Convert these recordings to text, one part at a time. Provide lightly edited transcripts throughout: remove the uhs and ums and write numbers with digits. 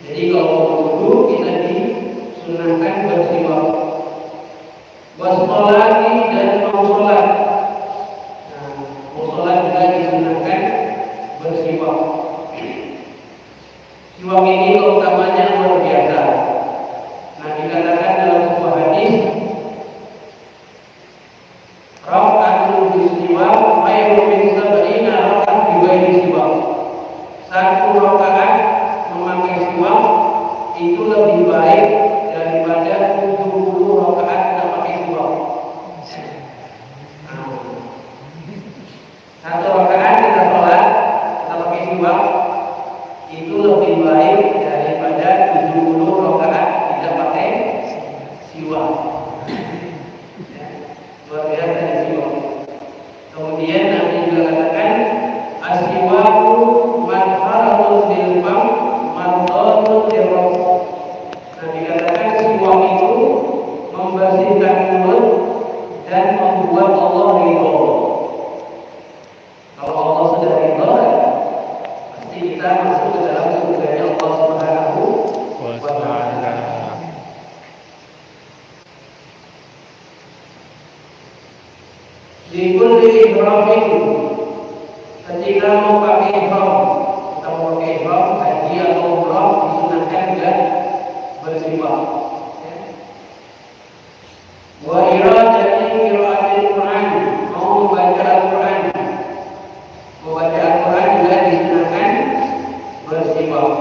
Jadi kalau mau berwudu itu lebih baik daripada 70 rakaat tidak pakai siwak. Satu rakaat kita sholat kita pakai siwak itu lebih baik daripada 70 rakaat tidak pakai siwak. Luar biasa dari siwak. Kemudian Nabi juga katakan as-siwaku madharatun bil fam madhatun lir rabb. Nabi katakan siwak itu membersihkan mulut dan membuat Allah ridho. Kalau Allah sudah ridho, pasti kita masuk ke dalam surganya Allah Subhanahu wa Ta'ala. Di kulli ihramin, ketika mau pakai ihram, kita mau pakai ihram haji atau umrah disunahkan dan bersiwak. Wa iradati qiraatil Quran, mau membaca Al-Quran, membaca Al-Quran juga disunahkan bersiwak.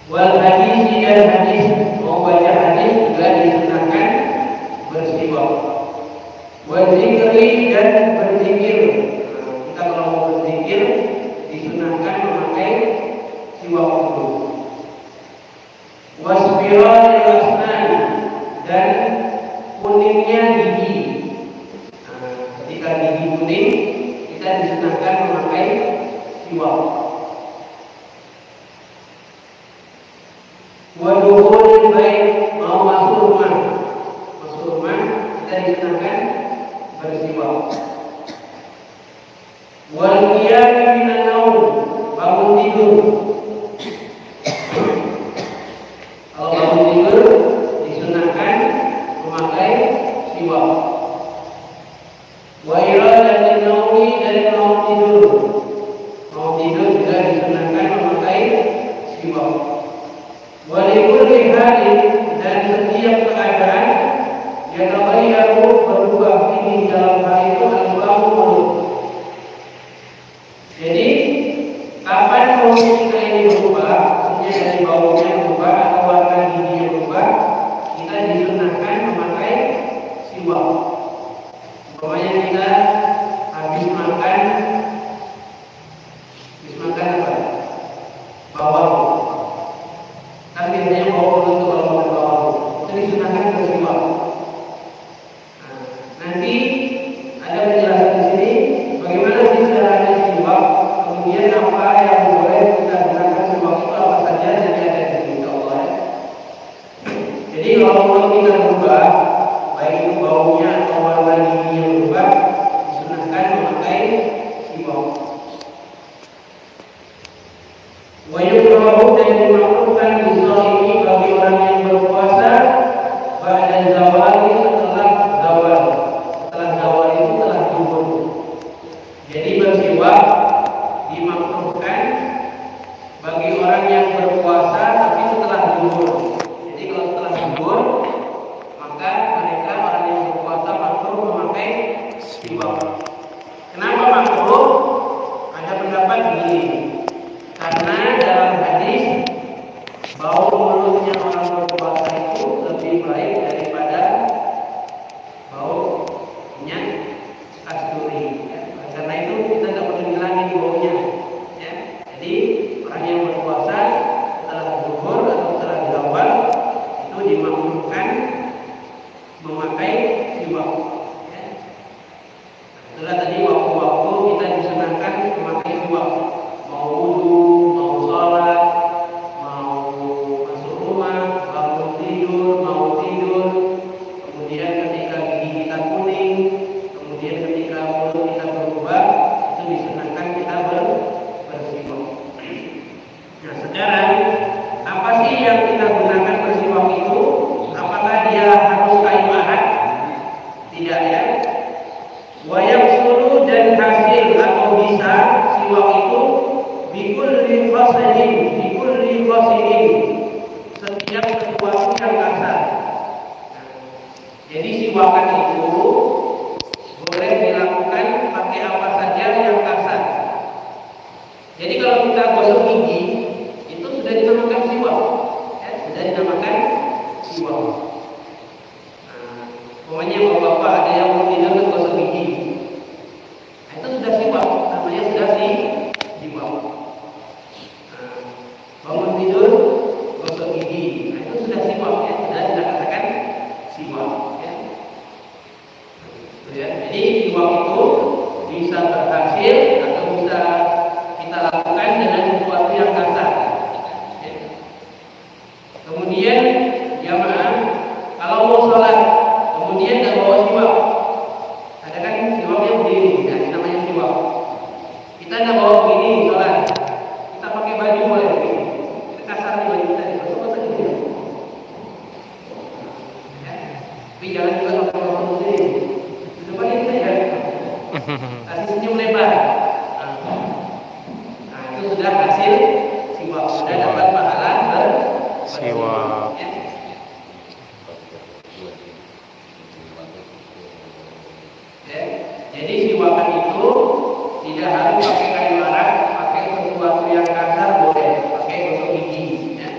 Wal hadis dan hadis, mau baca hadis juga disunahkan bersiwak. Wal zikri dan berzikir, kita kalau mau berzikir disunahkan memakai siwak dulu. Wasbiralil asnan, dan kuningnya gigi. Ketika gigi kuning kita disunahkan memakai siwak. Waduhul bait, mau masuk rumah, kita disunahkan bersiwak. Wal qiyam minan naum, bangun tidur. Kalau bangun tidur disunahkan memakai siwak. Wa iradatin naumi, dan mau tidur. Mau tidur juga disunahkan memakai siwak. Wa likulli halin, dan setiap keadaan yang terbayar berubah ini dalam hal itu adalah mulut. Jadi kapan bau kita ini berubah, maksudnya dari baunya berubah atau warna giginya berubah, kita disunahkan memakai siwak. Umpamanya kita habis makan apa? Bawang. Kan biasanya bau mulut itu kalau makan bawang, itu disunahkan bersiwak. Nanti ada penjelasan di sini bagaimana sih caranya siwak, kemudian apa yang boleh kita gunakan siwak itu apa saja, jadi ada di sini insyaallah. Jadi kalau mau kita berubah, baik itu baunya atau warna giginya berubah, disunahkan memakai siwak. Wa yukrahu, dan dimakruhkan ini bagi orang yang berpuasa ba'da zawali, setelah zawal. Zawal itu telah zuhur. Jadi bersiwak dimakruhkan bagi orang yang berpuasa tapi setelah zuhur. Jadi kalau setelah zuhur, maka mereka orang yang berpuasa makruh memakai siwak. Kenapa makruh? Ada pendapat begini. Karena dalam hadis bau mulutnya orang berpuasa itu lebih baik daripada bau kasturi, ya. Karena itu kita tidak perlu ngilangin baunya, ya. Jadi orang yang berpuasa setelah zuhur atau setelah zawal itu dimakruhkan memakai siwak, ya. Itulah tadi waktu-waktu kita disunahkan memakai siwak, mau wudu, mau sholat, mau masuk rumah, bangun tidur, mau tidur, kemudian ketika gigi kita kuning, kemudian ketika mulut kita berubah, itu disunahkan kita bersiwak. Nah, sekarang apa sih yang kita gunakan bersiwak itu? Apakah dia harus kayu ahad? Tidak, ya. Wayang sulu, dan hasil atau bisa siwak itu bikulli fasilin, setiap sesuatu yang kasar. Jadi siwakan itu boleh dilakukan pakai apa saja yang kasar. Jadi kalau kita gosok gigi itu sudah bapak ada yang mau tidur dan gosok gigi. Nah, itu sudah siwak, namanya sudah siwak. Nah, bangun tidur, gosok gigi. Nah, itu sudah siwak ya, sudah kita katakan siwak ya. Ya. Jadi siwak itu bisa berhasil atau bisa kita lakukan dengan sesuatu yang kasar. Ya. Kemudian jamaah kalau mau sholat kemudian nggak bawa siwak, ada kan siwaknya berdiri, nah, ini namanya siwak. Kita nggak bawa begini sholat, kita pakai baju boleh begini, kita kasar di baju kita dimasukkan saja. Ya. Tapi jangan juga pakai baju sendiri. Coba ini saja, kasih senyum lebar. Nah, itu sudah hasil siwak, sudah dapat pahala siwak. Ya. Ya. Jadi siwakan itu tidak harus pakai kayu arang, pakai sesuatu yang kasar boleh, pakai gosok gigi. Ya.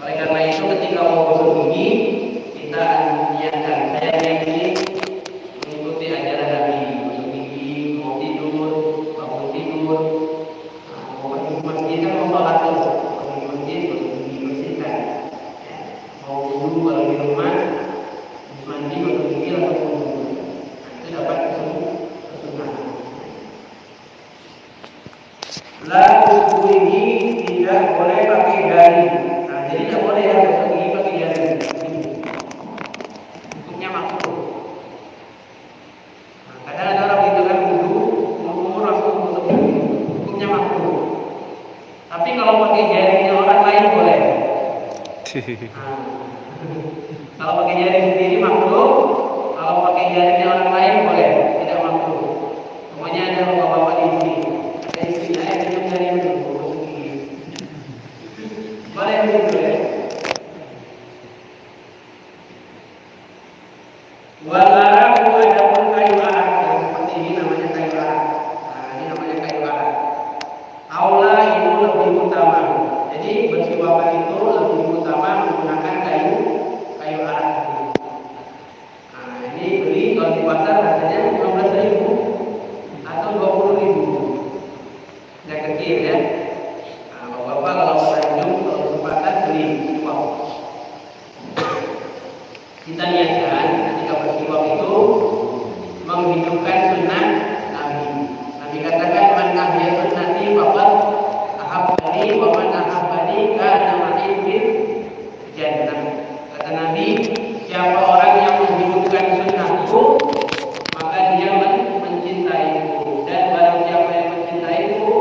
Oleh karena itu ketika mau gosok gigi kita niatkan, saya ini mengikuti ajaran Nabi, gosok gigi, mau tidur, bangun tidur, mau pergi ke masjid kan mau sholat terus, pergi ke masjid, gosok gigi bersihkan. Ya. Mau wudhu kalau di rumah, mandi gosok gigi langsung wudhu. Nah, itu dapat kesunahan. Lalu gigi tidak boleh pakai jari. Nah, jadi tidak boleh ya gosok gigi pakai jari. Hukumnya makruh. Nah, kadang ada orang itu kan wudhu, umur langsung gosok gigi. Hukumnya makruh. Tapi kalau pakai jarinya orang lain boleh. Nah, kalau pakai jari sendiri makruh, kalau pakai jarinya orang lain boleh, tidak makruh. Semuanya ada bapak-bapak di sini. Ada istrinya yang minum jari itu, boleh begitu ya. Walarang ada pun kayu arang, yang seperti ini namanya kayu arang. Nah, ini namanya kayu arang. Aula itu lebih utama. Jadi bersiwakan itu lebih utama menggunakan kayu arang. Nah, ini beli kalau di pasar harganya 15.000 atau 20.000. Yang kecil ya. Nah, bapak-bapak kalau ke Tanjung kalau kesempatan beli siwak. Kita niatkan ketika bersiwak itu menghidupkan sunnah Nabi. Nabi katakan man ahya sunnati faqad ahabbani wa man ahabbani kana ma'i fil jannah. Kata Nabi, siapa orang yang menghidupkan sunnahku maka dia mencintaiku, dan barang siapa yang mencintaiku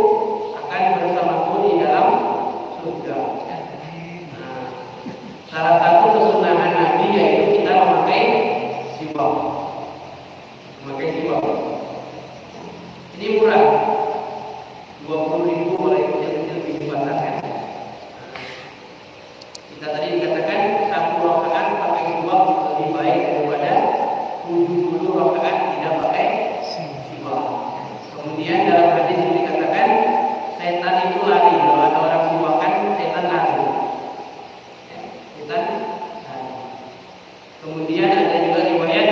akan bersamaku di dalam surga. Nah, salah satu kesunahan Nabi yaitu kita memakai siwak. Ini murah, 20.000 mulai kecil-kecil di pasar kan. Kita tadi dikatakan 1 rakaat pakai siwak lebih baik daripada 70 rakaat tidak pakai siwak. Kemudian dalam hadis ini dikatakan setan itu lari, kalau ada orang siwakan setan lari. Ya, setan lari. Kemudian ada juga riwayat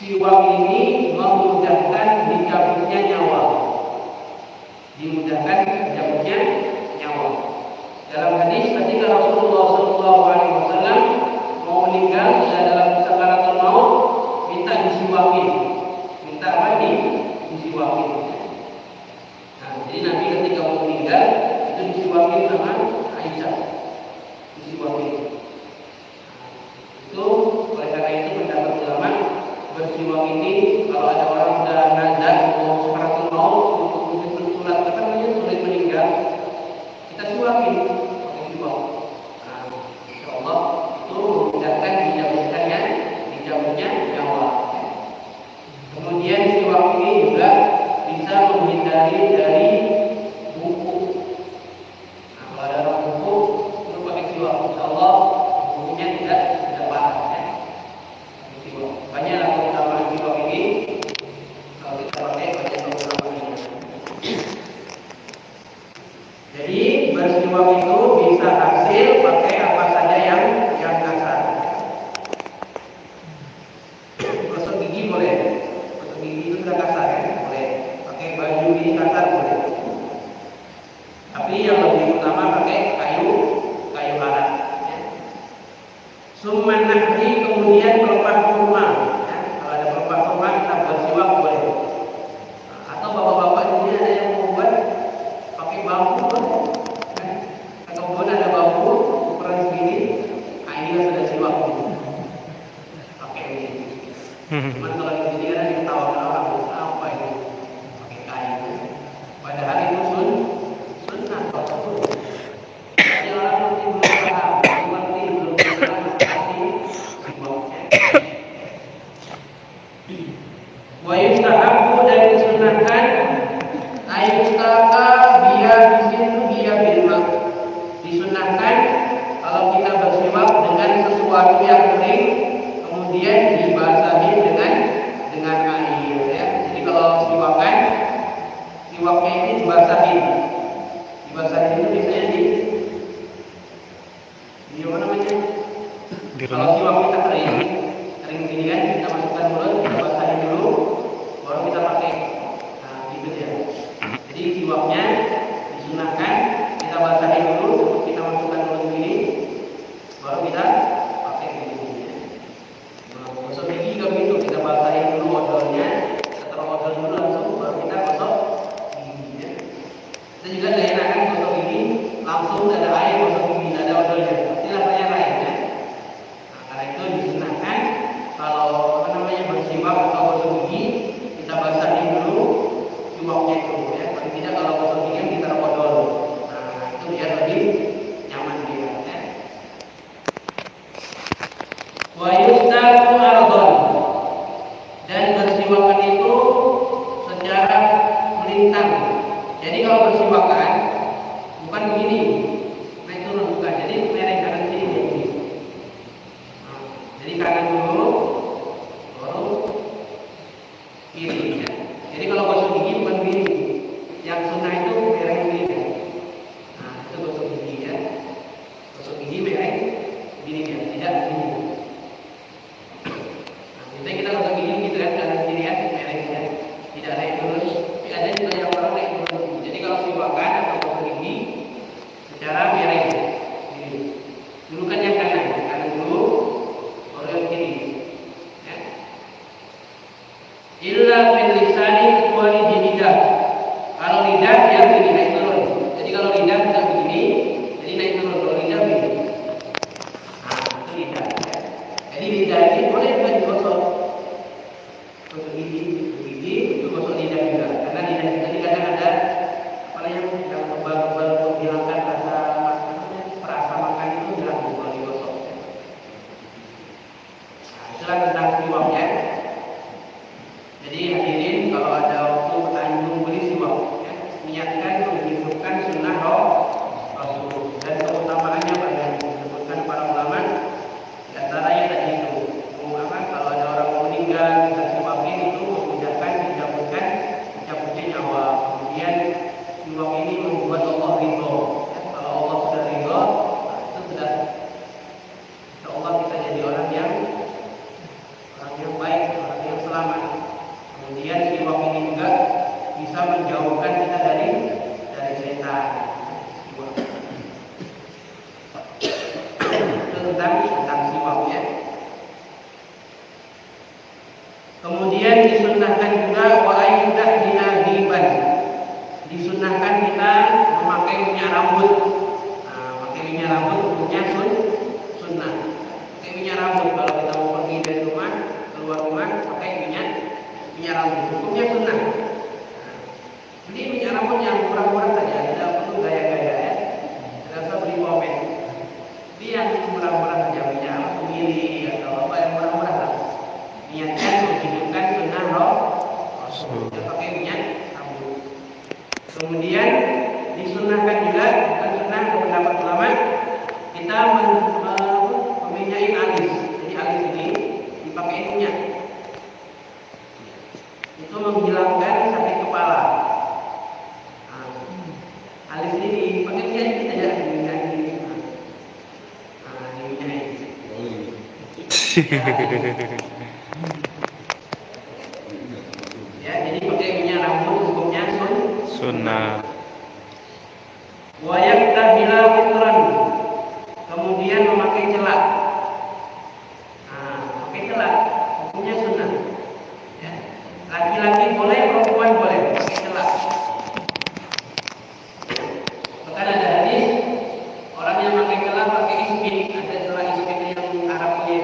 siwak ini memudahkan dicabutnya nyawa. Dimudahkan dicabutnya nyawa. Dalam hadis ketika Rasulullah SAW mau meninggal dalam sakaratul maut minta disiwakin, minta apa disiwakin. Nah, jadi Nabi ketika mau meninggal itu disiwakin sama Aisyah, disiwakin. Itu oleh karena itu pendapat ulama bersiwak ini kalau ada orang sudah nazar mau sakaratul maut untuk bersulat katanya sulit meninggal, kita siwakin pakai siwak. Nah, insyaallah itu memudahkan dicabutnya nyawa. Kemudian siwak ini juga bisa menghindari dari buku. Nah, kalau ada orang buku itu pakai siwak, insyaallah bukunya tidak parah ya. Banyak keutamaan siwak ini kalau kita pakai banyak keutamaannya. Jadi bersiwak itu bisa hasil pakai apa saja yang terutama pakai kayu arak. Ya. Summan nahri, kemudian pelepah kurma. Ya. Kalau ada pelepah kurma kita bersiwak boleh. Nah, atau bapak-bapak ini ada yang membuat pakai bambu. Ya. Kemudian ada bambu ukuran segini, nah ini sudah siwak. Pakai ini. Cuman kalau di sini kan diketawakan orang apa ini pakai kayu. Padahal itu sunnah Rasul. Jadi orang mesti belum paham, belum paham arti siwaknya. Wa yustahabu, dan disunnahkan ayustaka biya bisin biya bilma. Disunnahkan kalau kita bersiwak dengan sesuatu yang kering, kemudian dibasahi dengan air. Ya. Jadi kalau siwaknya ini dibasahi itu biasanya di mana namanya? Kalau siwak kita kering gini kan, kita masukkan mulut, kita basahi dulu, baru kita pakai. Nah, gitu ya. Jadi siwaknya disunahkan kita basahi dulu, kita masukkan mulut gini, baru kita pakai gini. Nah, gosok gigi juga begitu, kita basahi dulu odolnya, setelah odol dulu langsung baru kita gosok giginya. Kita juga tidak enakan gosok gigi langsung ada air gosok gigi, tidak ada odolnya, pasti rasanya lain ya. Nah, karena itu disunahkan kalau bersiwak atau gosok gigi kita basahi dulu siwaknya itu ya. Paling tidak kalau gosok gigi kita odol. Nah, itu biar lebih nyaman dia ya. Wa yustaku ardon, dan bersiwakan itu secara melintang. Jadi kalau bersiwakan bukan begini naik turun, bukan. Jadi mereng kanan kiri begini. Nah, jadi kanan dulu baru kiri ya. Jadi kalau gosok gigi bukan begini. Yang sunnah itu mereng begini. Nah, itu gosok gigi ya. Gosok gigi mereng begini ya, tidak begini. Nah, kita gosok gigi gitu kan, kanan kiri ya, mereng ya. Tidak naik turun. Tapi ada juga yang orang naik turun. Jadi kalau siwakan atau gosok gigi secara mereng gini. Dulu kan yang kanan dulu baru yang kiri. Ya. Illa fil lisani, kecuali di lidah. Kalau lidah yang begini naik turun. Jadi kalau lidah tidak begini, jadi naik turun. Kalau lidah begini. Nah, itu lidah. Ya. Jadi lidah ini boleh juga digosok. Gosok gigi, itu gosok lidah juga. Karena lidah kita ini kadang ada apa yang kebal-kebal menghilangkan perasa makan itu hilang kalau digosok. Nah, itulah tentang siwak ya. Jadi hadirin, kalau ada waktu bertanjung beli siwak ya, niatkan menghidupkan sunnah Rasul, dan keutamaannya banyak disebutkan para ulama. Di antaranya tadi itu kalau ada orang meninggal kita siwakin itu memudahkan dicabutnya nyawa. Kemudian siwak ini membuat Allah ridho ya. Kalau Allah sudah ridho, nah itu sudah insya Allah kita jadi orang yang baik, orang yang selamat. Kemudian siwak ini juga bisa menjauhkan kita dari setan. Itu tentang siwak ya. Kemudian disunnahkan juga wa ayyudah dinahiban. Disunnahkan kita memakai minyak rambut. Nah, pakai minyak rambut hukumnya sunnah. Pakai minyak rambut kalau kita mau pergi dari rumah, keluar rumah pakai minyak rambut, hukumnya sunnah. Nah, jadi minyak rambut yang murah-murah saja, tidak perlu gaya-gaya ya. Tidak usah beli momen. Jadi yang murah-murah saja, minyak kemiri atau apa yang murah-murah lah. Niatnya menghidupkan sunnah Rasul. Kita pakai minyak rambut. Kemudian disunnahkan juga, bukan sunnah pendapat ulama, kita meminyakin alis. Jadi alis ini dipakai minyak. Itu menghilangkan sakit kepala. Nah, alis ini dipakai minyak kita ya, minyak ini. Nah, ini minyak ini. Ya, jadi pakai minyak rambut hukumnya sunnah. Wa yaktahi yastabila witran, kemudian memakai celak. Nah, pakai celak hukumnya sunnah. Ya. Laki-laki boleh, perempuan boleh pakai celak. Bahkan ada hadis orang yang pakai celak pakai isbit, ada celak isbit yang Arabnya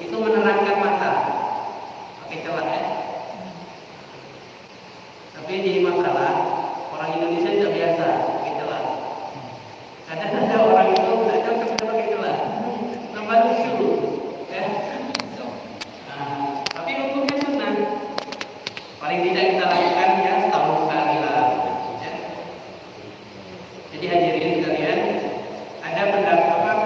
itu menerangkan mata. Pakai celak ya. Tapi jadi masalah orang Indonesia tidak biasa pakai celak. Kadang ada orang itu tidak cocok pakai celak, tambah lucu, ya. Nah, tapi hukumnya sunnah. Paling tidak kita lakukan ya setahun sekali lah. Ya. Jadi hadirin sekalian, ada pendapat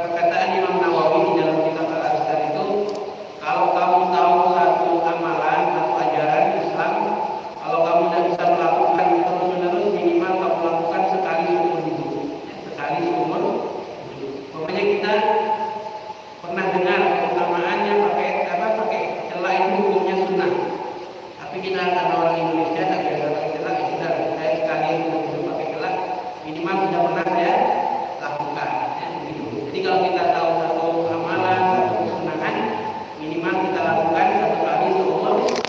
perkataan Imam Nawawi di dalam kitab Al-Azkar itu, kalau kamu tahu satu amalan, satu ajaran Islam, kalau kamu tidak bisa melakukan terus-menerus, minimal kamu lakukan sekali seumur hidup. Ya, sekali seumur hidup. Pokoknya kita pernah dengar keutamaannya pakai celak itu hukumnya sunnah. Tapi kita karena orang Indonesia tak biasa pakai celak, ya sudah saya sekali seumur hidup pakai celak, minimal sudah pernah saya lakukan. Ya, begitu. Jadi kalau kita tahu satu amalan, satu kesunahan, minimal kita lakukan satu kali seumur hidup.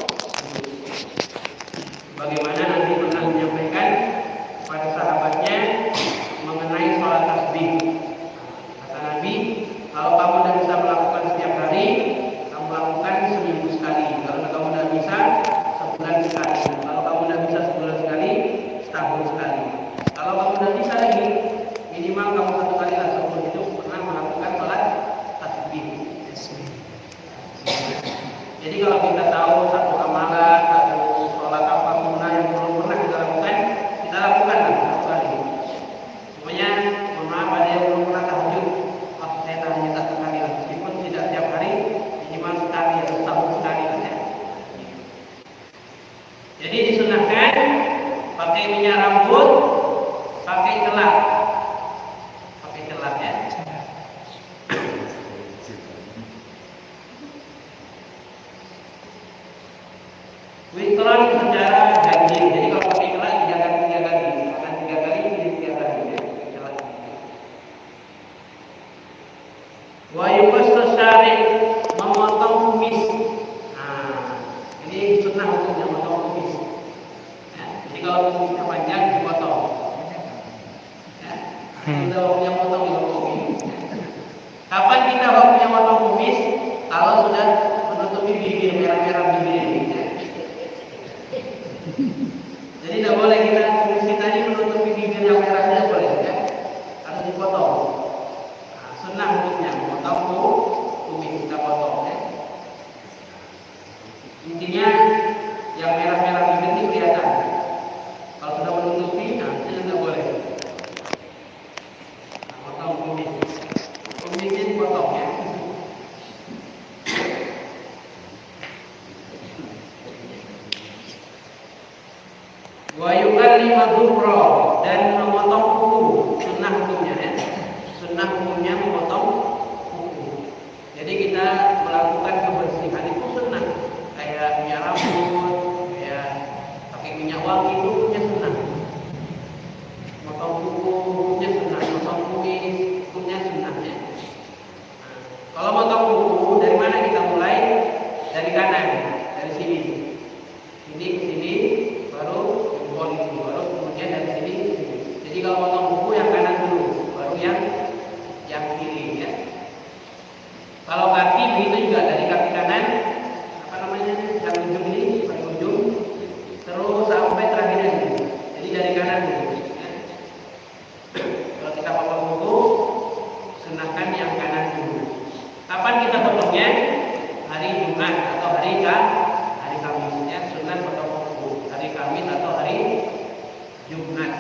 Bagaimana Nabi pernah menyampaikan pada sahabatnya mengenai sholat tasbih. Kata Nabi, kalau kamu tidak bisa melakukan setiap hari, kamu lakukan seminggu sekali. Kalau kamu tidak bisa, sebulan sekali. Kalau kamu tidak bisa sebulan sekali, setahun sekali. Kalau kamu tidak bisa lagi, minimal kamu satu kali lah seumur hidup pernah melakukan sholat tasbih. Jadi kalau kita tahu satu amalan, satu sholat apapun yang belum pernah kita lakukan lah satu kali. Semuanya, mohon maaf ada yang belum pernah tahajud. Saya tahajud satu kali lah, meskipun tidak setiap hari, minimal sekali atau setahun sekali lah ya. Jadi disunahkan pakai minyak rambut, pakai celak ya. Witron secara ganjil. Jadi kalau pakai celak 3 kali, akan 3 kali jadi 3 kali ya. Celak. Wa yuqassu syari' memotong kumis. Nah, ini sunnah hukumnya memotong kumis. Ya, jadi kalau kumisnya panjang dipotong. Ya. Kita waktunya potong kumis. Kapan kita waktunya potong kumis? Kalau sudah menutupi bibir, merah-merah bibir ini. Ya. Jadi tidak boleh kumis kita ini menutupi bibir yang merah, tidak boleh ya. Harus dipotong. Nah, sunnah hukumnya memotong kumis, kita potong ya. Intinya yang merah-merah bibir ini kelihatan. Kalau sudah menutupi, nah itu tidak boleh. Nah, potong kumisnya dipotong ya. Wa yukallimu dhufra, dan memotong kuku, sunnah hukumnya ya. Sunnah hukumnya memotong kuku. Jadi kita melakukan kebersihan itu sunnah. Kayak minyak rambut, kayak pakai minyak wangi itu hukumnya sunnah. Motong kuku hukumnya sunnah, motong kumis hukumnya sunnah ya. Nah, kalau motong kuku dari mana kita mulai? Dari kanan, dari sini. Ini ke sini, baru baru kemudian dari sini. Jadi kalau potong buku yang kanan dulu, baru yang kiri ya. Kalau kaki begitu juga, dari kaki kanan yang ujung ini paling ujung, terus sampai terakhirnya ini. Jadi dari kanan dulu ya. Kalau kita potong buku, sunahkan yang kanan dulu. Kapan kita potongnya? Hari Jumat atau hari Kamis ya. Sunah potong buku hari Kamis atau hari Jumat.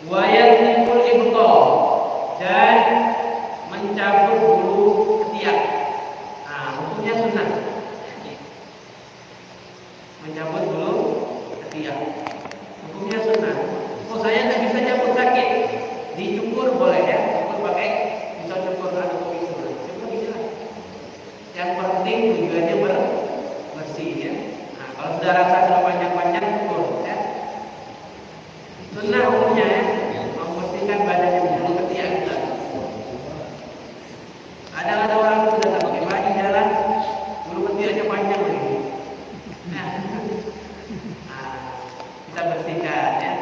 Wa yatimul ibqa, dan mencabut bulu ketiak. Nah, hukumnya sunnah. Mencabut bulu ketiak. Hukumnya sunnah. Oh, saya tidak bisa cabut sakit. Dicukur boleh ya. Cukur pakai pisau cukur atau pisau. Cukur bisa. Yang penting tujuannya bersih ya. Nah, kalau sudah rasa sudah panjang-panjang cukur ya. kita bersihkan ya.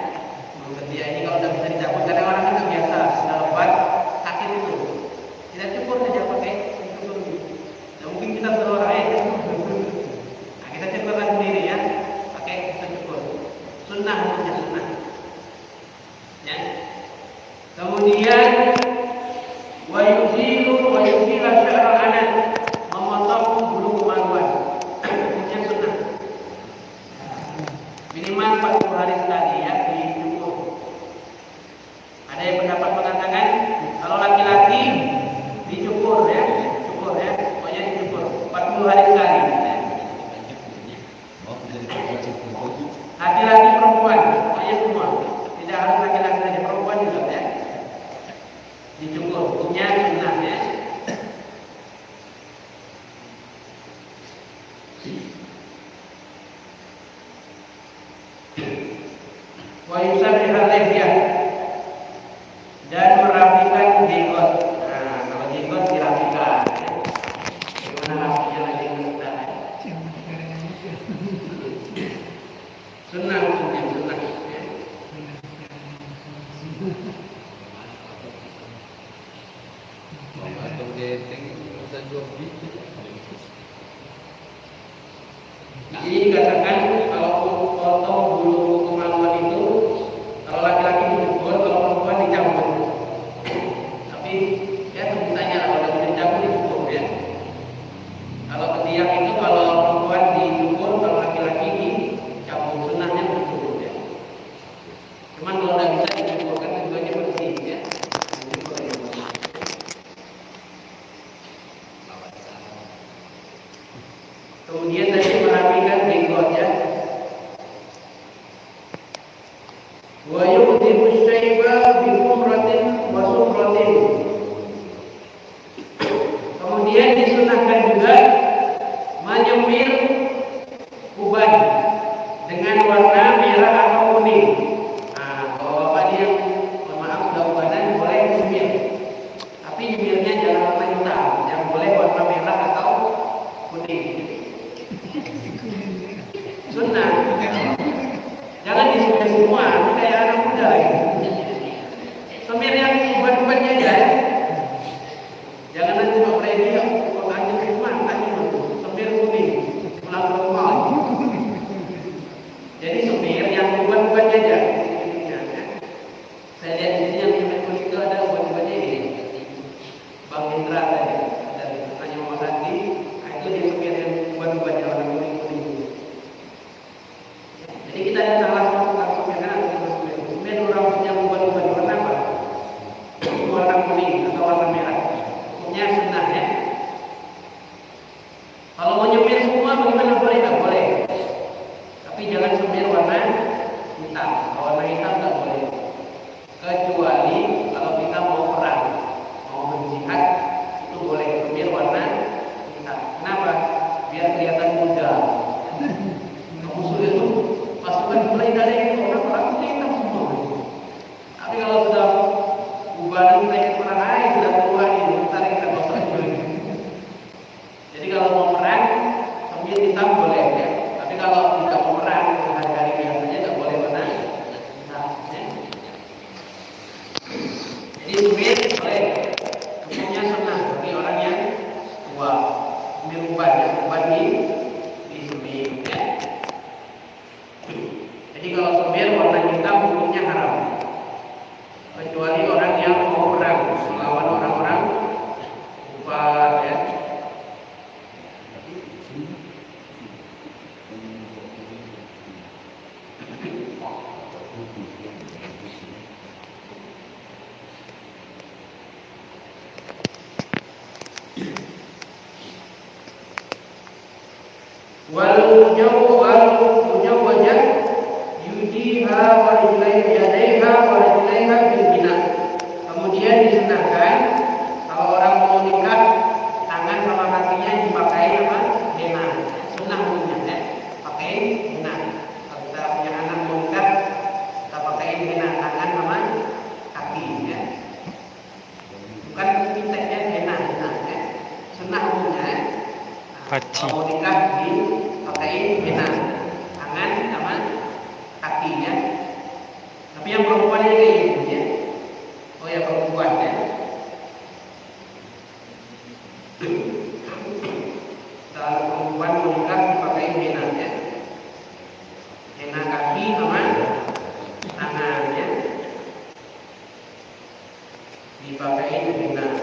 Ketiak ini kalau udah bisa dicabut, karena orang itu biasa sudah lebat sakit itu. Kita cukur saja pakai cukur. Nah, mungkin kita suruh orang ya. Nah, kita cukurkan sendiri ya, pakai pisau cukur. Sunnah namanya sunnah. Ya. Kemudian wa yuzilu sya'ral anat, memotong bulu kemaluan. Ini sunnah. Minimal 40 hari sekali ya dicukur. Ada yang pendapat mengatakan kalau laki-laki dicukur ya, pokoknya dicukur 40 hari sekali. Ya. Laki-laki perempuan, pokoknya semua. Tidak harus laki-laki saja, perempuan juga ya. Dicukur, hukumnya sunnah ya. Wa yusarrihal lihyah, dan merapikan jenggot. Nah, kalau jenggot dirapikan. Bagaimana rapinya lagi kita? Sunnah hukumnya sunnah. Ya. Jadi dikatakan kalau potong bulu kemaluan itu, kalau laki-laki dicukur, kalau perempuan dicabut. Tapi ya sebisanya kalau udah bisa dicabut dicukur ya. Kalau ketiak itu kalau perempuan dicukur, kalau laki-laki dicabut, sunnahnya dicukur ya. Cuman kalau udah bisa dicukur kan tujuannya bersih ya. Dicukur ya. Kemudian tadi merapikan jenggot ya. Wa yu'tibu syaiba bi umratin wa sufratin. Kemudian disunahkan juga menyemir uban dengan warna merah atau kuning. Nah, kalau bapak yang maaf sudah ubanan boleh disemir. Tapi nyemirnya jangan warna hitam, yang boleh warna merah atau kuning. Sunnah. Jangan disemir semua, itu kayak anak muda ya. Semir yang uban-ubannya aja. Jangan nanti Pak Freddy kalau tanya semua, semir kuning, pulang ke rumah. Jadi semir yang uban-ubannya aja. Saya lihat di sini yang semir kuning itu ada uban-ubannya ini. Bang Indra tadi, dari tanya Mama Santi, itu dia semir yang uban-ubannya warna kuning-kuning. Jadi kita ada salah satu semir kan ada semir orang punya uban-uban warna apa? Warna kuning atau warna merah. Hukumnya sunnah ya. Kalau mau nyemir semua bagaimana, boleh nggak? Boleh. Tapi jangan semir warna hitam. Kalau warna hitam nggak boleh. Kecuali kalau kita mau perang, mau berjihad, itu boleh semir warna hitam. Kenapa? Biar kelihatan muda. Musuh itu pasukan mulai dari orang hitam semua. Tapi kalau sudah ubanan kita yang perang sudah tua ini, tarik ke bawah dulu. Jadi kalau mau perang, semir hitam boleh ya. Tapi kalau tidak mau perang, hari-hari biasanya tidak boleh warna hitam. Ya. Jadi semir boleh. Hukumnya sunnah bagi orang yang tua. Semir uban ya, uban di semir ya. Jadi kalau semir warna hitam hukumnya haram. Kecuali orang yang mau perang melawan orang-orang kufar ya. Wal mujawwajah yujiha wa yadaiha wa rijlaiha bil bina. Kemudian disunahkan kalau orang mau nikah, tangan sama kakinya dipakai apa? Henna. Sunnah hukumnya ya. Pakai henna. Kalau kita punya anak mau nikah, kita pakai henna tangan sama kaki ya. Bukan pinteknya henna ya. Sunnah hukumnya ya. Kalau mau nikah dipakai henna tangan sama kakinya kaki sama tangan ya. Dipakai dengan